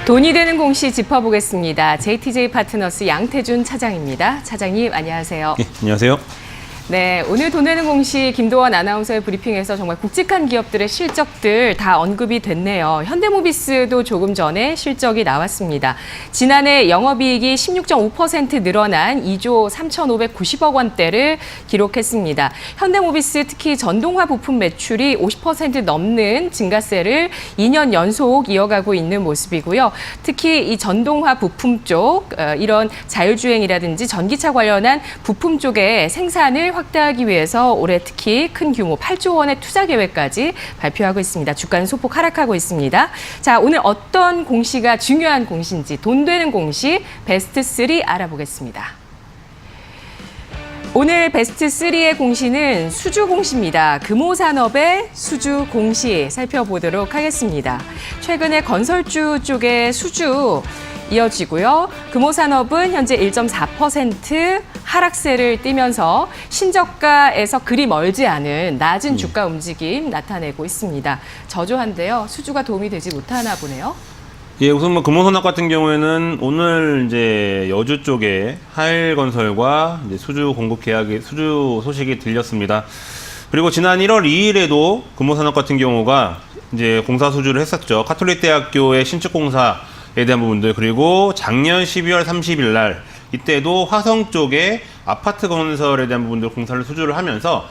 돈이 되는 공시 짚어보겠습니다. JTJ 파트너스 양태준 차장입니다. 차장님 안녕하세요. 네, 안녕하세요. 네, 오늘 돈 되는 공시 김도원 아나운서의 브리핑에서 정말 굵직한 기업들의 실적들 다 언급이 됐네요. 현대모비스도 조금 전에 실적이 나왔습니다. 지난해 영업이익이 16.5% 늘어난 2조 3,590억 원대를 기록했습니다. 현대모비스 특히 전동화 부품 매출이 50% 넘는 증가세를 2년 연속 이어가고 있는 모습이고요. 특히 이 전동화 부품 쪽 이런 자율주행이라든지 전기차 관련한 부품 쪽의 생산을 확대하기 위해서 올해 특히 큰 규모 8조 원의 투자 계획까지 발표하고 있습니다. 주가는 소폭 하락하고 있습니다. 자, 오늘 어떤 공시가 중요한 공시인지 돈 되는 공시 베스트 3 알아보겠습니다. 오늘 베스트 3의 공시는 수주 공시입니다. 금호산업의 수주 공시 살펴보도록 하겠습니다. 최근에 건설주 쪽의 수주 이어지고요. 금호산업은 현재 1.4% 하락세를 띠면서 신저가에서 그리 멀지 않은 낮은 주가 움직임 나타내고 있습니다. 저조한데요. 수주가 도움이 되지 못하나 보네요. 예, 우선 금호산업 같은 경우에는 오늘 이제 여주 쪽에 하일건설과 이제 수주 공급 계약이 수주 소식이 들렸습니다. 그리고 지난 1월 2일에도 금호산업 같은 경우가 이제 공사 수주를 했었죠. 카톨릭대학교의 신축 공사에 대한 부분들, 그리고 작년 12월 30일 날 이때도 화성 쪽에 아파트 건설에 대한 부분들 공사를 수주를 하면서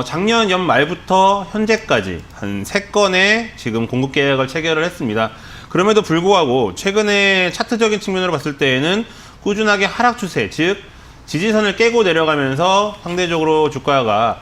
작년 연말부터 현재까지 한 3건의 지금 공급 계약을 체결을 했습니다. 그럼에도 불구하고 최근에 차트적인 측면으로 봤을 때에는 꾸준하게 하락 추세, 즉 지지선을 깨고 내려가면서 상대적으로 주가가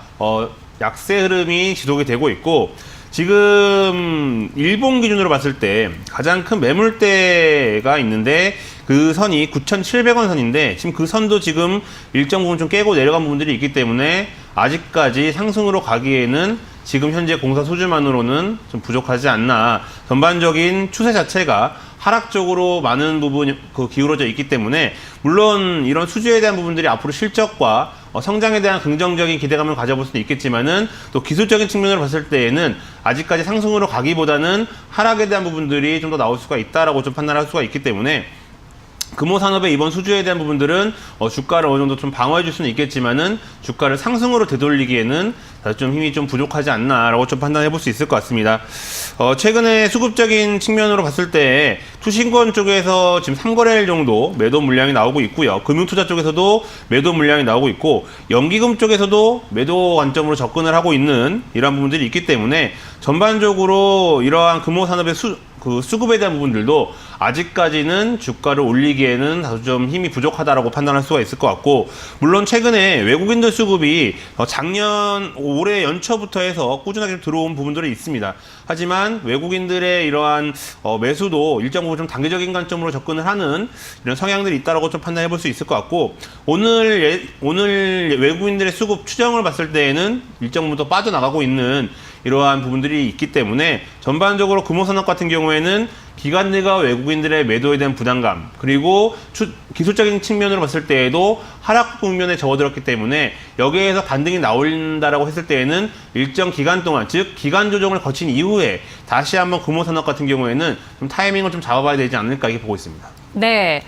약세 흐름이 지속이 되고 있고, 지금 일본 기준으로 봤을 때 가장 큰 매물대가 있는데 그 선이 9,700원 선인데 지금 그 선도 지금 일정 부분 좀 깨고 내려간 부분들이 있기 때문에 아직까지 상승으로 가기에는 지금 현재 공사 수주만으로는 좀 부족하지 않나. 전반적인 추세 자체가 하락적으로 많은 부분이 기울어져 있기 때문에, 물론 이런 수주에 대한 부분들이 앞으로 실적과 성장에 대한 긍정적인 기대감을 가져볼 수도 있겠지만은, 또 기술적인 측면으로 봤을 때에는 아직까지 상승으로 가기보다는 하락에 대한 부분들이 좀 더 나올 수가 있다라고 좀 판단할 수가 있기 때문에, 금호산업의 이번 수주에 대한 부분들은 주가를 어느 정도 좀 방어해 줄 수는 있겠지만은 주가를 상승으로 되돌리기에는 좀 힘이 좀 부족하지 않나라고 좀 판단해 볼 수 있을 것 같습니다. 최근에 수급적인 측면으로 봤을 때 투신권 쪽에서 지금 3거래일 정도 매도 물량이 나오고 있고요. 금융투자 쪽에서도 매도 물량이 나오고 있고, 연기금 쪽에서도 매도 관점으로 접근을 하고 있는 이러한 부분들이 있기 때문에 전반적으로 이러한 금호산업의 수급에 대한 부분들도 아직까지는 주가를 올리기에는 다소 좀 힘이 부족하다라고 판단할 수가 있을 것 같고, 물론 최근에 외국인들 수급이 올해 연초부터 해서 꾸준하게 들어온 부분들이 있습니다. 하지만 외국인들의 이러한 매수도 일정 부분 좀 단기적인 관점으로 접근을 하는 이런 성향들이 있다라고 좀 판단해 볼 수 있을 것 같고, 오늘 외국인들의 수급 추정을 봤을 때에는 일정 부분 더 빠져나가고 있는 이러한 부분들이 있기 때문에 전반적으로 금호산업 같은 경우에는 기관들과 외국인들의 매도에 대한 부담감, 그리고 기술적인 측면으로 봤을 때에도 하락 국면에 접어들었기 때문에 여기에서 반등이 나온다라고 했을 때에는 일정 기간 동안, 즉 기간 조정을 거친 이후에 다시 한번 금호산업 같은 경우에는 좀 타이밍을 좀 잡아봐야 되지 않을까 이렇게 보고 있습니다. 네.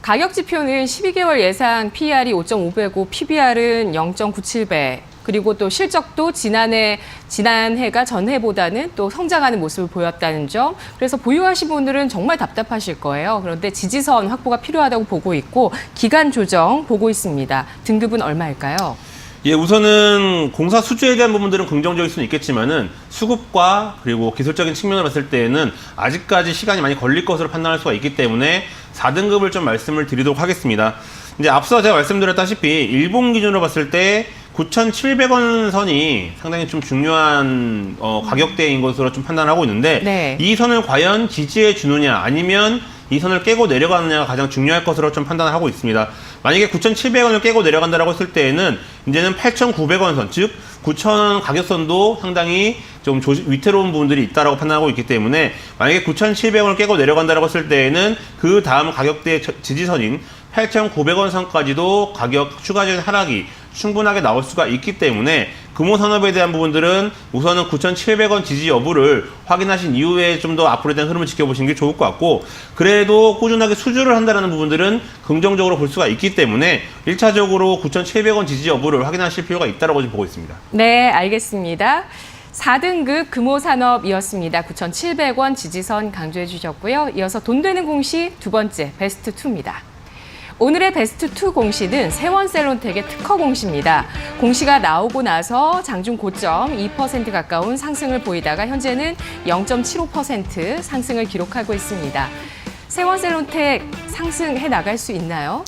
가격 지표는 12개월 예상 PER이 5.5배고 PBR은 0.97배. 그리고 또 실적도 지난해가 전해보다는 또 성장하는 모습을 보였다는 점. 그래서 보유하신 분들은 정말 답답하실 거예요. 그런데 지지선 확보가 필요하다고 보고 있고, 기간 조정 보고 있습니다. 등급은 얼마일까요? 예, 우선은 공사 수주에 대한 부분들은 긍정적일 수는 있겠지만은 수급과 그리고 기술적인 측면을 봤을 때에는 아직까지 시간이 많이 걸릴 것으로 판단할 수가 있기 때문에 4등급을 좀 말씀을 드리도록 하겠습니다. 이제 앞서 제가 말씀드렸다시피 일본 기준으로 봤을 때 9,700원 선이 상당히 좀 중요한 가격대인 것으로 좀 판단하고 있는데, 네. 이 선을 과연 지지해 주느냐 아니면 이 선을 깨고 내려가느냐가 가장 중요할 것으로 좀 판단을 하고 있습니다. 만약에 9,700원을 깨고 내려간다라고 했을 때에는 이제는 8,900원 선, 즉 9,000원 가격선도 상당히 좀 위태로운 부분들이 있다라고 판단하고 있기 때문에, 만약에 9,700원을 깨고 내려간다라고 했을 때에는 그 다음 가격대 지지선인 8,900원 선까지도 가격 추가적인 하락이 충분하게 나올 수가 있기 때문에 금호산업에 대한 부분들은 우선은 9,700원 지지 여부를 확인하신 이후에 좀 더 앞으로에 대한 흐름을 지켜보시는 게 좋을 것 같고, 그래도 꾸준하게 수주를 한다는 부분들은 긍정적으로 볼 수가 있기 때문에 1차적으로 9,700원 지지 여부를 확인하실 필요가 있다고 보고 있습니다. 네, 알겠습니다. 4등급 금호산업이었습니다. 9,700원 지지선 강조해 주셨고요. 이어서 돈 되는 공시 두 번째 베스트 2입니다. 오늘의 베스트 2 공시는 세원셀론텍의 특허 공시입니다. 공시가 나오고 나서 장중 고점 2% 가까운 상승을 보이다가 현재는 0.75% 상승을 기록하고 있습니다. 세원셀론텍 상승해 나갈 수 있나요?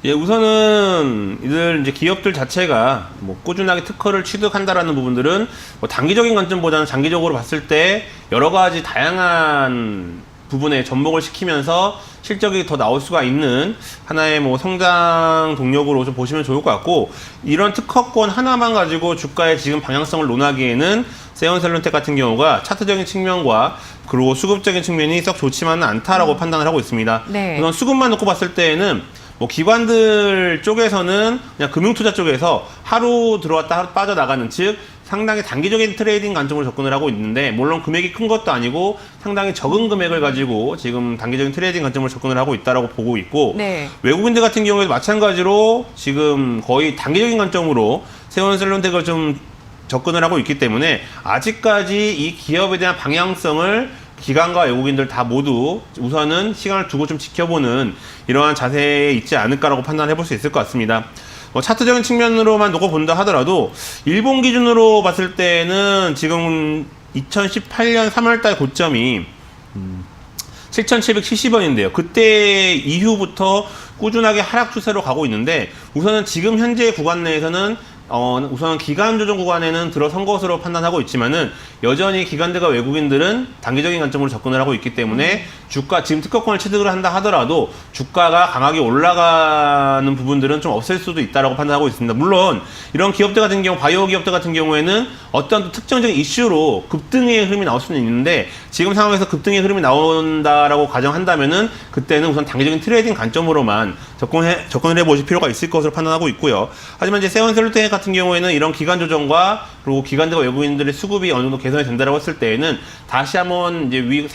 예, 우선은 이들 이제 기업들 자체가 뭐 꾸준하게 특허를 취득한다라는 부분들은 뭐 단기적인 관점보다는 장기적으로 봤을 때 여러 가지 다양한 부분에 접목을 시키면서 실적이 더 나올 수가 있는 하나의 뭐 성장 동력으로 좀 보시면 좋을 것 같고, 이런 특허권 하나만 가지고 주가의 지금 방향성을 논하기에는 세원셀론텍 같은 경우가 차트적인 측면과 그리고 수급적인 측면이 썩 좋지만은 않다라고 판단을 하고 있습니다. 네. 우선 수급만 놓고 봤을 때에는 뭐 기관들 쪽에서는 그냥 금융투자 쪽에서 하루 들어왔다 하루 빠져나가는, 즉 상당히 단기적인 트레이딩 관점으로 접근을 하고 있는데, 물론 금액이 큰 것도 아니고 상당히 적은 금액을 가지고 지금 단기적인 트레이딩 관점으로 접근을 하고 있다라고 보고 있고, 네. 외국인들 같은 경우에도 마찬가지로 지금 거의 단기적인 관점으로 세원셀론텍을 좀 접근을 하고 있기 때문에 아직까지 이 기업에 대한 방향성을 기관과 외국인들 다 모두 우선은 시간을 두고 좀 지켜보는 이러한 자세에 있지 않을까라고 판단해 볼 수 있을 것 같습니다. 차트적인 측면으로만 놓고 본다 하더라도 일본 기준으로 봤을 때는 지금 2018년 3월달 고점이 7,770원인데요. 그때 이후부터 꾸준하게 하락 추세로 가고 있는데, 우선은 지금 현재 구간 내에서는 우선 기간 조정 구간에는 들어선 것으로 판단하고 있지만은 여전히 기관들과 외국인들은 단기적인 관점으로 접근을 하고 있기 때문에 주가 지금 특허권을 취득을 한다 하더라도 주가가 강하게 올라가는 부분들은 좀 없을 수도 있다라고 판단하고 있습니다. 물론 이런 기업들 같은 경우, 바이오 기업들 같은 경우에는 어떤 특정적인 이슈로 급등의 흐름이 나올 수는 있는데, 지금 상황에서 급등의 흐름이 나온다라고 가정한다면은 그때는 우선 단기적인 트레이딩 관점으로만 접근을 해보실 필요가 있을 것으로 판단하고 있고요. 하지만 이제 세원셀론텍 같은 경우에는 이런 기간 조정과 그리고 기관들과 외국인들의 수급이 어느 정도 개선이 된다고 했을 때에는 다시 한번 이제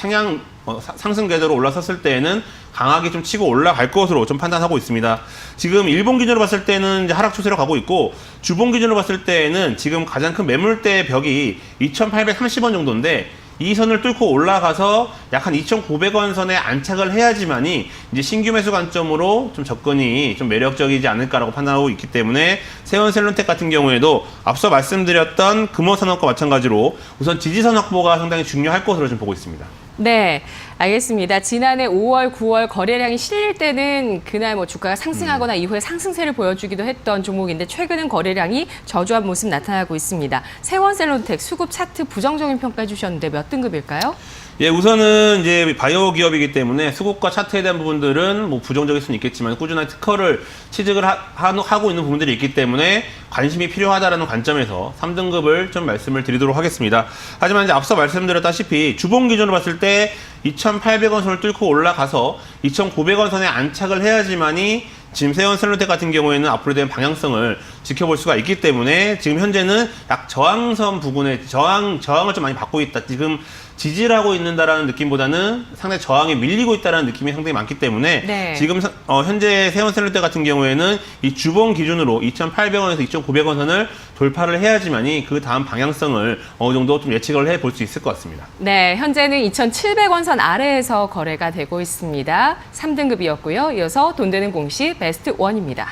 상승 궤도로 올라섰을 때에는 강하게 좀 치고 올라갈 것으로 좀 판단하고 있습니다. 지금 일본 기준으로 봤을 때는 이제 하락 추세로 가고 있고, 주봉 기준으로 봤을 때에는 지금 가장 큰 매물대 벽이 2,830원 정도인데, 이 선을 뚫고 올라가서 약 한 2,900원 선에 안착을 해야지만이 이제 신규 매수 관점으로 좀 접근이 좀 매력적이지 않을까라고 판단하고 있기 때문에 세원셀론텍 같은 경우에도 앞서 말씀드렸던 금호산업과 마찬가지로 우선 지지선 확보가 상당히 중요할 것으로 좀 보고 있습니다. 네, 알겠습니다. 지난해 5월, 9월 거래량이 실릴 때는 그날 뭐 주가가 상승하거나 이후에 상승세를 보여주기도 했던 종목인데, 최근은 거래량이 저조한 모습 나타나고 있습니다. 세원셀론텍 수급 차트 부정적인 평가 주셨는데 몇 등급일까요? 예, 우선은 이제 바이오 기업이기 때문에 수급과 차트에 대한 부분들은 뭐 부정적일 수는 있겠지만 꾸준한 특허를 취득을 하고 있는 부분들이 있기 때문에 관심이 필요하다라는 관점에서 3등급을 좀 말씀을 드리도록 하겠습니다. 하지만 이제 앞서 말씀드렸다시피 주봉 기준으로 봤을 때 2,800원 선을 뚫고 올라가서 2,900원 선에 안착을 해야지만이 지금 세원셀론텍 같은 경우에는 앞으로 대한 방향성을 지켜볼 수가 있기 때문에 지금 현재는 약 저항선 부근에 저항을 좀 많이 받고 있다. 지금 지지를 하고 있는다라는 느낌보다는 상당히 저항에 밀리고 있다는 느낌이 상당히 많기 때문에 네. 지금 현재 세원셀론텍 같은 경우에는 이 주봉 기준으로 2,800원에서 2,900원 선을 돌파를 해야지만이 그 다음 방향성을 어느 정도 좀 예측을 해볼 수 있을 것 같습니다. 네, 현재는 2,700원 선 아래에서 거래가 되고 있습니다. 3등급이었고요. 이어서 돈 되는 공시 베스트 1입니다.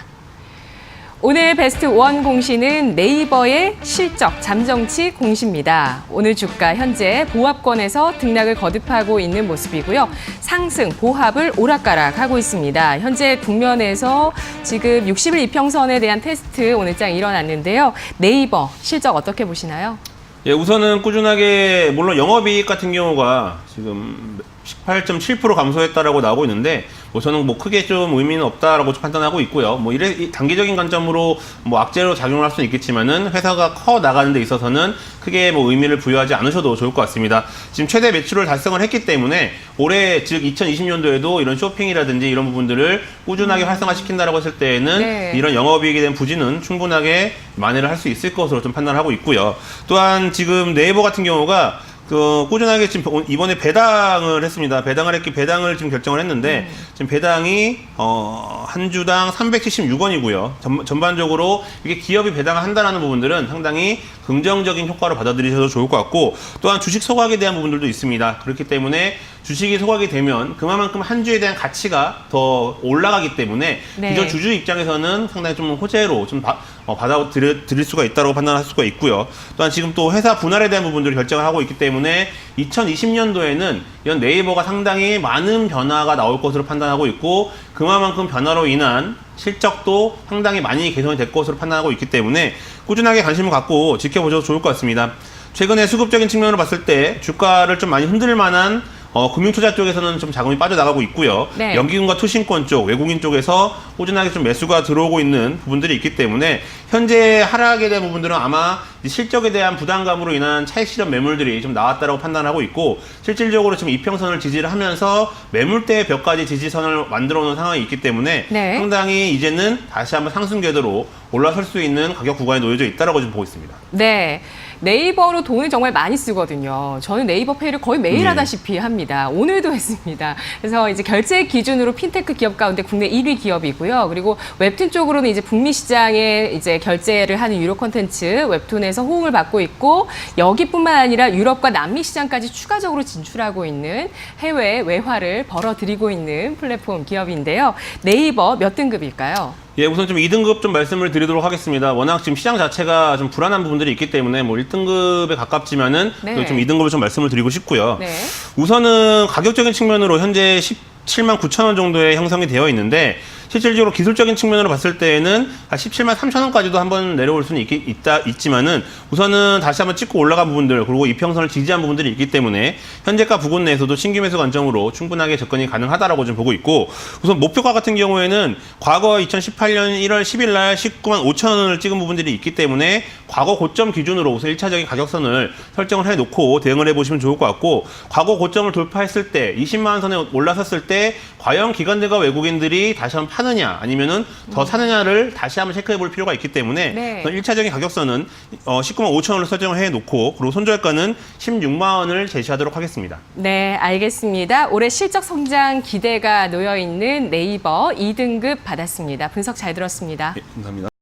오늘 베스트 1 공시는 네이버의 실적 잠정치 공시입니다. 오늘 주가 현재 보합권에서 등락을 거듭하고 있는 모습이고요. 상승, 보합을 오락가락하고 있습니다. 현재 국면에서 지금 60일 이평선에 대한 테스트 오늘장 일어났는데요. 네이버 실적 어떻게 보시나요? 예, 우선은 꾸준하게 물론 영업이익 같은 경우가 지금 18.7% 감소했다라고 나오고 있는데 뭐 저는 뭐 크게 좀 의미는 없다라고 판단하고 있고요. 뭐 이 단기적인 관점으로 뭐 악재로 작용을 할 수는 있겠지만은 회사가 커 나가는 데 있어서는 크게 뭐 의미를 부여하지 않으셔도 좋을 것 같습니다. 지금 최대 매출을 달성을 했기 때문에 올해 즉 2020년도에도 이런 쇼핑이라든지 이런 부분들을 꾸준하게 활성화시킨다라고 했을 때에는 네. 이런 영업이익에 대한 부진은 충분하게 만회를 할 수 있을 것으로 좀 판단하고 있고요. 또한 지금 네이버 같은 경우가 꾸준하게 지금 이번에 배당을 했습니다. 배당을 지금 결정을 했는데, 지금 배당이, 한 주당 376원이고요. 전반적으로 이게 기업이 배당을 한다는 부분들은 상당히 긍정적인 효과로 받아들이셔도 좋을 것 같고, 또한 주식 소각에 대한 부분들도 있습니다. 그렇기 때문에 주식이 소각이 되면 그만큼 한 주에 대한 가치가 더 올라가기 때문에 네. 기존 주주 입장에서는 상당히 좀 호재로 좀 받아들일 수가 있다고 판단할 수가 있고요. 또한 지금 또 회사 분할에 대한 부분들을 결정을 하고 있기 때문에 2020년도에는 이런 네이버가 상당히 많은 변화가 나올 것으로 판단하고 있고 그만큼 변화로 인한 실적도 상당히 많이 개선이 될 것으로 판단하고 있기 때문에 꾸준하게 관심을 갖고 지켜보셔도 좋을 것 같습니다. 최근에 수급적인 측면으로 봤을 때 주가를 좀 많이 흔들 만한 금융투자 쪽에서는 좀 자금이 빠져나가고 있고요. 네. 연기금과 투신권 쪽, 외국인 쪽에서 꾸준하게 좀 매수가 들어오고 있는 부분들이 있기 때문에 현재 하락에 대한 부분들은 아마 실적에 대한 부담감으로 인한 차익 실현 매물들이 좀 나왔다고 판단하고 있고 실질적으로 지금 이평선을 지지를 하면서 매물대의 벽까지 지지선을 만들어 놓은 상황이 있기 때문에 네. 상당히 이제는 다시 한번 상승 궤도로 올라설 수 있는 가격 구간에 놓여져 있다고 좀 보고 있습니다. 네. 네이버로 돈을 정말 많이 쓰거든요. 저는 네이버 페이를 거의 매일 하다시피 합니다. 오늘도 했습니다. 그래서 이제 결제 기준으로 핀테크 기업 가운데 국내 1위 기업이고요. 그리고 웹툰 쪽으로는 이제 북미 시장에 이제 결제를 하는 유료 콘텐츠 웹툰에서 호응을 받고 있고 여기뿐만 아니라 유럽과 남미 시장까지 추가적으로 진출하고 있는 해외 외화를 벌어들이고 있는 플랫폼 기업인데요. 네이버 몇 등급일까요? 예, 우선 좀 2등급 좀 말씀을 드리도록 하겠습니다. 워낙 지금 시장 자체가 좀 불안한 부분들이 있기 때문에 뭐 1등급에 가깝지만은 네. 좀 2등급을 좀 말씀을 드리고 싶고요. 네. 우선은 가격적인 측면으로 현재 17만 9천 원 정도에 형성이 되어 있는데 실질적으로 기술적인 측면으로 봤을 때에는 17만 3천 원까지도 한번 내려올 수는 있지만은 우선은 다시 한번 찍고 올라간 부분들 그리고 이평선을 지지한 부분들이 있기 때문에 현재가 부근 내에서도 신규 매수 관점으로 충분하게 접근이 가능하다라고 좀 보고 있고 우선 목표가 같은 경우에는 과거 2018년 1월 10일 날 19만 5천 원을 찍은 부분들이 있기 때문에 과거 고점 기준으로 우선 1차적인 가격선을 설정을 해놓고 대응을 해보시면 좋을 것 같고 과거 고점을 돌파했을 때 20만 원 선에 올라섰을 때 과연 기관들과 외국인들이 다시 한번 파느냐 아니면은 더 사느냐를 다시 한번 체크해 볼 필요가 있기 때문에 네. 1차적인 가격선은 19만 5천 원을 설정을 해놓고 그리고 손절가는 16만 원을 제시하도록 하겠습니다. 네, 알겠습니다. 올해 실적 성장 기대가 놓여 있는 네이버 2등급 받았습니다. 분석 잘 들었습니다. 예, 감사합니다.